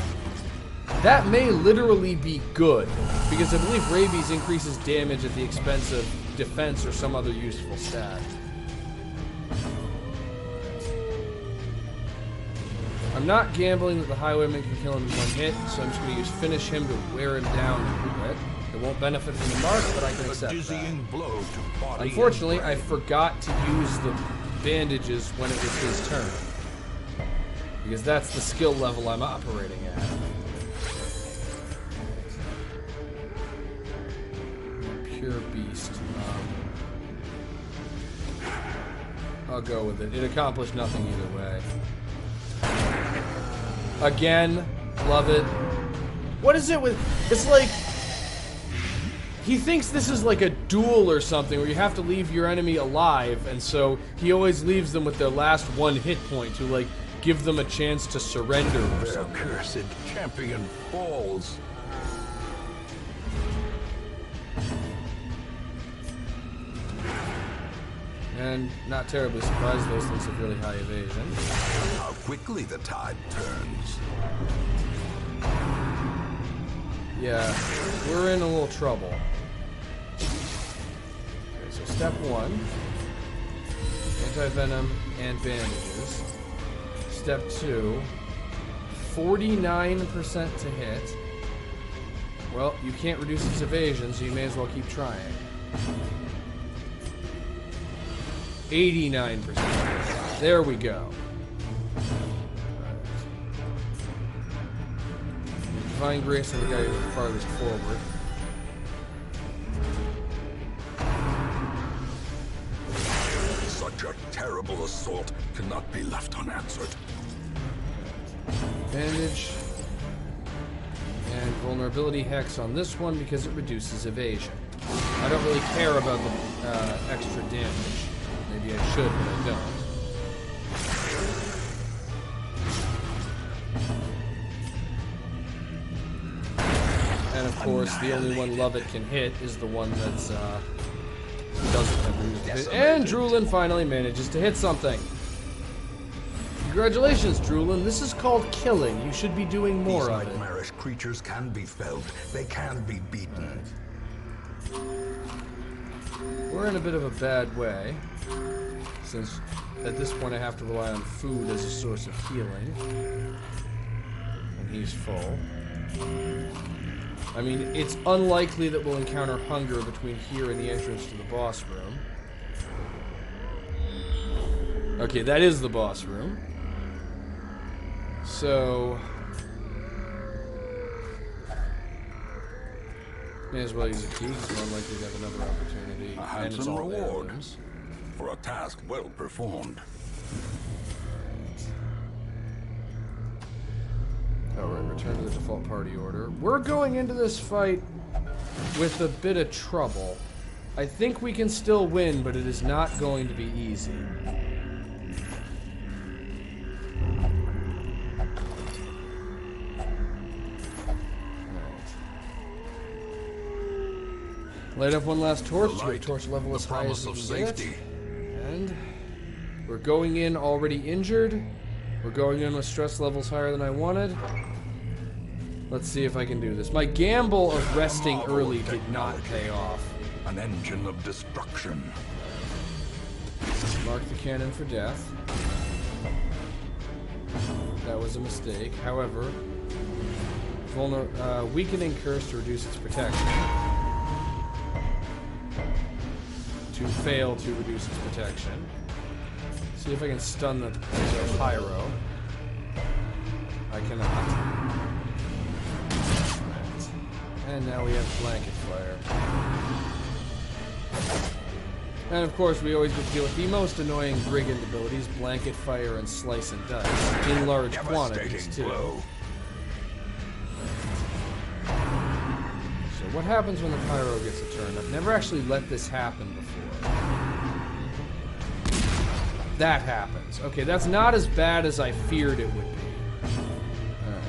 that may literally be good. Because I believe rabies increases damage at the expense of defense or some other useful stat. I'm not gambling that the highwayman can kill him in one hit, so I'm just going to use finish him to wear him down a little bit. It won't benefit from the mark, but I can accept that. Unfortunately, I forgot to use the bandages when it was his turn. Because that's the skill level I'm operating at. Pure beast. I'll go with it. It accomplished nothing either way. Again, love it. What is it with... It's like... He thinks this is like a duel or something where you have to leave your enemy alive, and so he always leaves them with their last one hit point to, like, give them a chance to surrender or Their something. cursed champion falls. And not terribly surprised, those things have really high evasion. How quickly the tide turns. Yeah, we're in a little trouble. Okay, so step 1. Anti-venom and bandages. Step 2. 49% to hit. Well, you can't reduce its evasion, so you may as well keep trying. 89%. There we go. Divine Grace of the guy who's farthest forward. Such a terrible assault cannot be left unanswered. Bandage. And vulnerability hex on this one because it reduces evasion. I don't really care about the extra damage. Maybe I should, but I don't. And of course, the only one Lovett can hit is the one that's doesn't have reduced evasion. And Droolin finally manages to hit something. Congratulations, Droolin. This is called killing. You should be doing more of it. These nightmarish creatures can be felled. They can be beaten. We're in a bit of a bad way, since at this point I have to rely on food as a source of healing. And he's full. I mean, it's unlikely that we'll encounter hunger between here and the entrance to the boss room. Okay, that is the boss room. So... may as well use a key, because we're unlikely to have another opportunity. A And it's handsome all reward heirlooms. for a task well performed. Alright, return to the default party order. We're going into this fight with a bit of trouble. I think we can still win, but it is not going to be easy. Light up one last torch to a torch level as high as we can get it. And we're going in already injured. We're going in with stress levels higher than I wanted. Let's see if I can do this. My gamble of resting early did not pay off. An engine of destruction. Mark the cannon for death. That was a mistake. However, weakening curse to reduce its protection. To fail to reduce its protection. See if I can stun the pyro. I cannot. And now we have blanket fire. And of course we always get to deal with the most annoying brigand abilities, blanket fire and slice and dice. In large quantities too. Blow. So what happens when the pyro gets a turn? I've never actually let this happen before. That happens. Okay, that's not as bad as I feared it would be. Alright.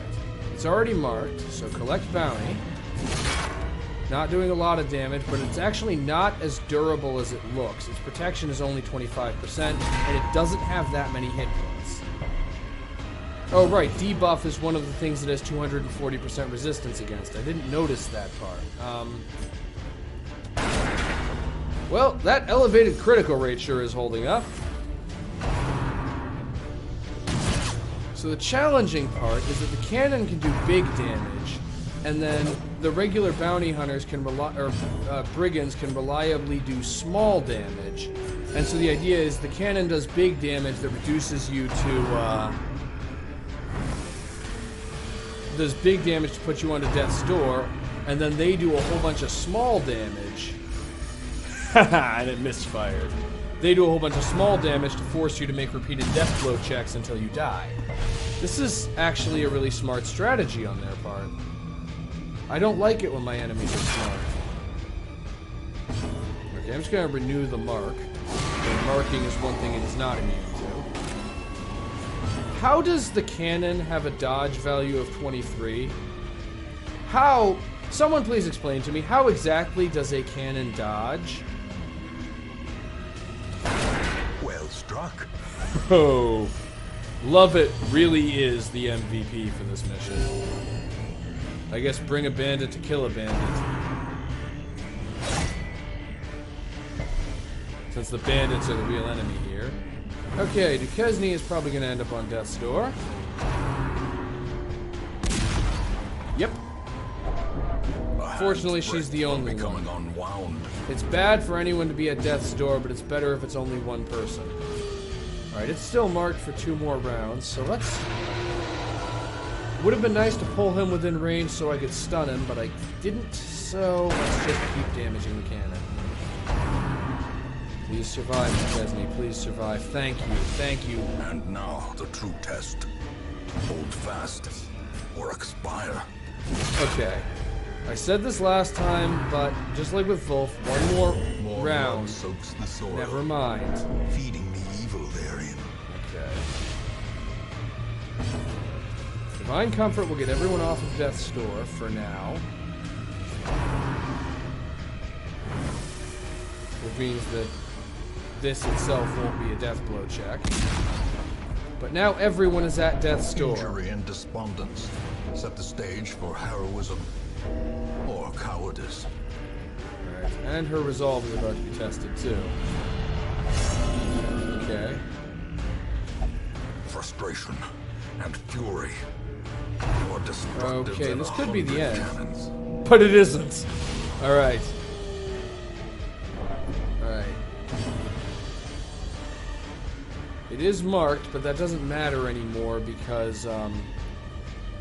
It's already marked, so collect bounty. Not doing a lot of damage, but it's actually not as durable as it looks. Its protection is only 25%, and it doesn't have that many hit points. Oh right, debuff is one of the things that has 240% resistance against. I didn't notice that part. Well, that elevated critical rate sure is holding up. So the challenging part is that the cannon can do big damage, and then the regular bounty hunters can brigands can reliably do small damage. And so the idea is the cannon does big damage that reduces you to does big damage to put you onto death's door, and then they do a whole bunch of small damage. And it misfired. They do a whole bunch of small damage to force you to make repeated death blow checks until you die. This is actually a really smart strategy on their part. I don't like it when my enemies are smart. Okay, I'm just going to renew the mark. And marking is one thing it is not immune to. How does the cannon have a dodge value of 23? How... Someone please explain to me, how exactly does a cannon dodge? Well struck. Oh, Love It really is the MVP for this mission. I guess bring a bandit to kill a bandit. Since the bandits are the real enemy here. Okay, Duquesne is probably going to end up on death's door. Yep. Fortunately, she's the only one. Unwound. It's bad for anyone to be at death's door, but it's better if it's only one person. Alright, it's still marked for 2 more rounds, so let's... Would have been nice to pull him within range so I could stun him, but I didn't, so let's just keep damaging the cannon. Please survive, Duquesne, please survive. Thank you, thank you. And now, the true test. Hold fast, or expire. Okay. I said this last time, but just like with Vulf, one more round. Blood soaks the soil. Never mind. Feeding the evil therein. Okay. Divine Comfort will get everyone off of Death's Door for now. Which means that this itself won't be a death blow check. But now everyone is at Death's Door. Injury and despondence set the stage for heroism or cowardice. Alright, and her resolve is about to be tested too. Okay. Frustration and fury. More destructive Okay, than this could be the 100 end. cannons. But it isn't. Alright. Alright. It is marked, but that doesn't matter anymore because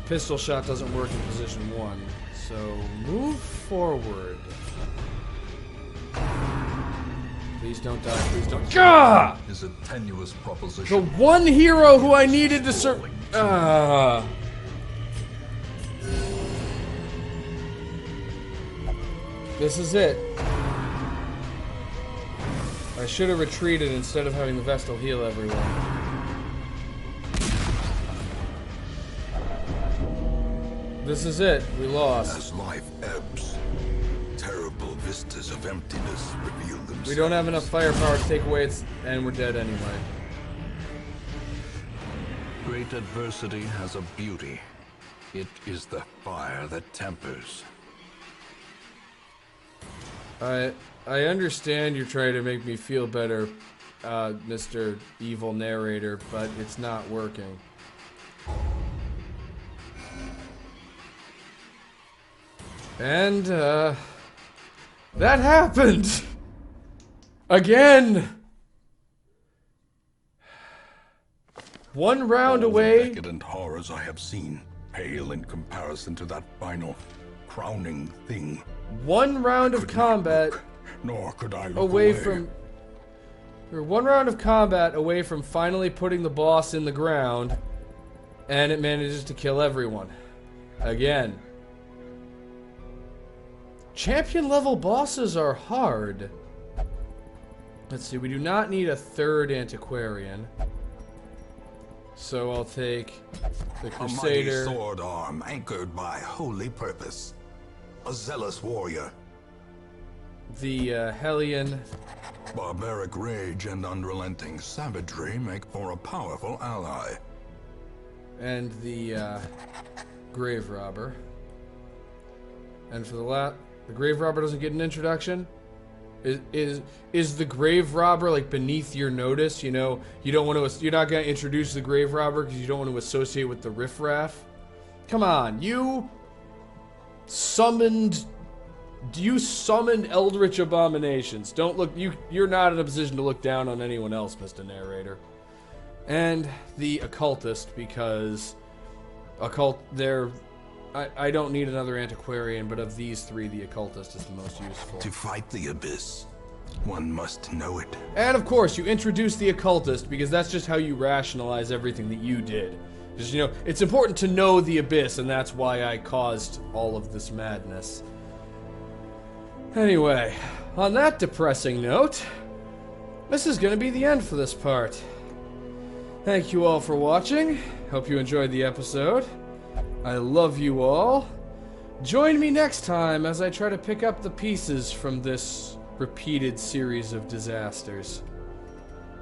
pistol shot doesn't work in position 1. So move forward. Please don't die, please don't. Gah! Is a tenuous The proposition. one hero who I needed to serve. This is it. I should have retreated instead of having the Vestal heal everyone. This is it. We lost. As life ebbs, terrible vistas of emptiness reveal themselves. We don't have enough firepower to take away its... and we're dead anyway. Great adversity has a beauty. It is the fire that tempers. I understand you're trying to make me feel better, Mr. Evil Narrator, but it's not working. And, that happened! Again! One round All away. the decadent horrors I have seen pale in comparison to that final, crowning thing. One round of combat Nor could I look away from... We're one round of combat away from finally putting the boss in the ground, and it manages to kill everyone. Again. Champion level bosses are hard. Let's see, we do not need a third antiquarian. So I'll take the Crusader. A mighty sword arm anchored by holy purpose. A zealous warrior. The Hellion. Barbaric rage and unrelenting savagery make for a powerful ally. And the Grave Robber. And for the Grave Robber doesn't get an introduction? Is the Grave Robber like beneath your notice? You know, you're not gonna introduce the Grave Robber because you don't want to associate with the riffraff? Come on, you summoned Eldritch Abominations. Don't look, you're not in a position to look down on anyone else, Mr. Narrator. And the Occultist, because I don't need another antiquarian, but of these three, the Occultist is the most useful. To fight the abyss, One must know it. And of course, you introduce the occultist, because that's just how you rationalize everything that you did. Just, you know, it's important to know the abyss, and that's why I caused all of this madness. Anyway, on that depressing note, this is going to be the end for this part. Thank you all for watching. Hope you enjoyed the episode. I love you all. Join me next time as I try to pick up the pieces from this repeated series of disasters.